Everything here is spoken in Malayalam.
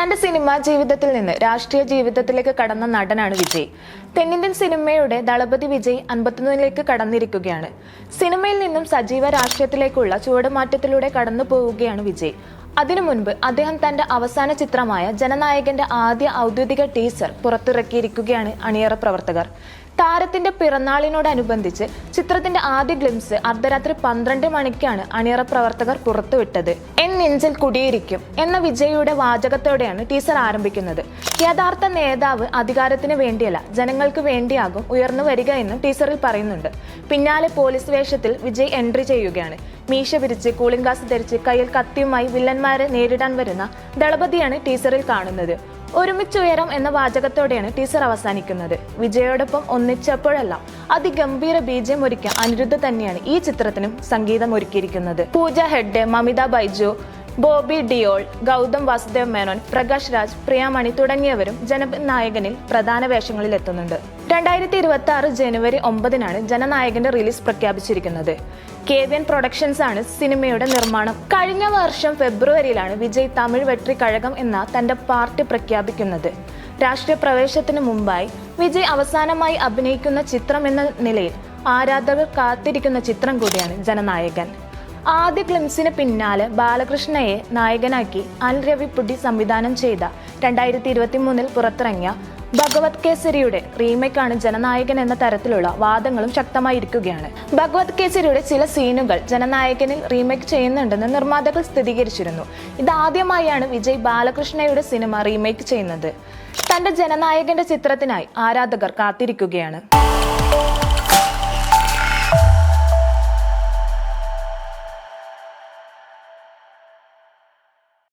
തന്റെ സിനിമാ ജീവിതത്തിൽ നിന്ന് രാഷ്ട്രീയ ജീവിതത്തിലേക്ക് കടന്ന നടനാണ് വിജയ്. തെന്നിന്ത്യൻ സിനിമയുടെ ദളപതി വിജയ് 51ലേക്ക് കടന്നിരിക്കുകയാണ്. സിനിമയിൽ നിന്നും സജീവ രാഷ്ട്രീയത്തിലേക്കുള്ള ചുവടുമാറ്റത്തിലൂടെ കടന്നു പോവുകയാണ് വിജയ്. അതിനു മുൻപ് അദ്ദേഹം തന്റെ അവസാന ചിത്രമായ ജനനായകന്റെ ആദ്യ ഔദ്യോഗിക ടീസർ പുറത്തിറക്കിയിരിക്കുകയാണ് അണിയറ പ്രവർത്തകർ. താരത്തിന്റെ പിറന്നാളിനോടനുബന്ധിച്ച് ചിത്രത്തിന്റെ ആദ്യ ഗ്ലിംസ് അർദ്ധരാത്രി 12 മണിക്കാണ് അണിയറ പ്രവർത്തകർ പുറത്തുവിട്ടത്. എൻ നെഞ്ചിൽ കുടിയിരിക്കും എന്ന വിജയിയുടെ വാചകത്തോടെയാണ് ടീസർ ആരംഭിക്കുന്നത്. യഥാർത്ഥ നേതാവ് അധികാരത്തിന് വേണ്ടിയല്ല, ജനങ്ങൾക്ക് വേണ്ടിയാകും ഉയർന്നു വരിക എന്നും ടീസറിൽ പറയുന്നുണ്ട്. പിന്നാലെ പോലീസ് വേഷത്തിൽ വിജയ് എൻട്രി ചെയ്യുകയാണ്. മീശ പിരിച്ച് കൂളിംഗ് ഗ്ലാസ് ധരിച്ച് കയ്യിൽ കത്തിയുമായി വില്ലന്മാരെ നേരിടാൻ വരുന്ന ദളപതിയാണ് ടീസറിൽ കാണുന്നത്. ഒരുമിച്ചുയരം എന്ന വാചകത്തോടെയാണ് ടീസർ അവസാനിക്കുന്നത്. വിജയോടൊപ്പം ഒന്നിച്ചപ്പോഴെല്ലാം അതിഗംഭീര ബീജം ഒരുക്കിയ അനിരുദ്ധ തന്നെയാണ് ഈ ചിത്രത്തിനും സംഗീതം ഒരുക്കിയിരിക്കുന്നത്. പൂജ ഹെഗ്ഡെ, മമിത ബൈജു, ബോബി ഡിയോൾ, ഗൗതം വാസുദേവ് മേനോൻ, പ്രകാശ് രാജ്, പ്രിയാമണി തുടങ്ങിയവരും ജനനായകനിൽ പ്രധാന വേഷങ്ങളിൽ എത്തുന്നുണ്ട്. 2026 ജനുവരി 9-നാണ് ജനനായകന്റെ റിലീസ് പ്രഖ്യാപിച്ചിരിക്കുന്നത്. KVN പ്രൊഡക്ഷൻസ് ആണ് സിനിമയുടെ നിർമ്മാണം. കഴിഞ്ഞ വർഷം ഫെബ്രുവരിയിലാണ് വിജയ് തമിഴ് വെട്രി കഴകം എന്ന തന്റെ പാർട്ടി പ്രഖ്യാപിക്കുന്നത്. രാഷ്ട്രീയ പ്രവേശത്തിന് മുമ്പായി വിജയ് അവസാനമായി അഭിനയിക്കുന്ന ചിത്രം എന്ന നിലയിൽ ആരാധകർ കാത്തിരിക്കുന്ന ചിത്രം കൂടിയാണ് ജനനായകൻ. ആദ്യ ഗ്ലിംസിന് പിന്നാലെ ബാലകൃഷ്ണയെ നായകനാക്കി അനിൽ രവിപുടി സംവിധാനം ചെയ്ത 2023 പുറത്തിറങ്ങിയ ഭഗവത് കേസരിയുടെ റീമേക്കാണ് ജനനായകൻ എന്ന തരത്തിലുള്ള വാദങ്ങളും ശക്തമായിരിക്കുകയാണ്. ഭഗവത് കേസരിയുടെ ചില സീനുകൾ ജനനായകനിൽ റീമേക്ക് ചെയ്യുന്നുണ്ടെന്ന് നിർമ്മാതാക്കൾ സ്ഥിരീകരിച്ചിരുന്നു. ഇതാദ്യമായാണ് വിജയ് ബാലകൃഷ്ണയുടെ സിനിമ റീമേക്ക് ചെയ്യുന്നത്. തന്റെ ജനനായകന്റെ ചിത്രത്തിനായി ആരാധകർ കാത്തിരിക്കുകയാണ്.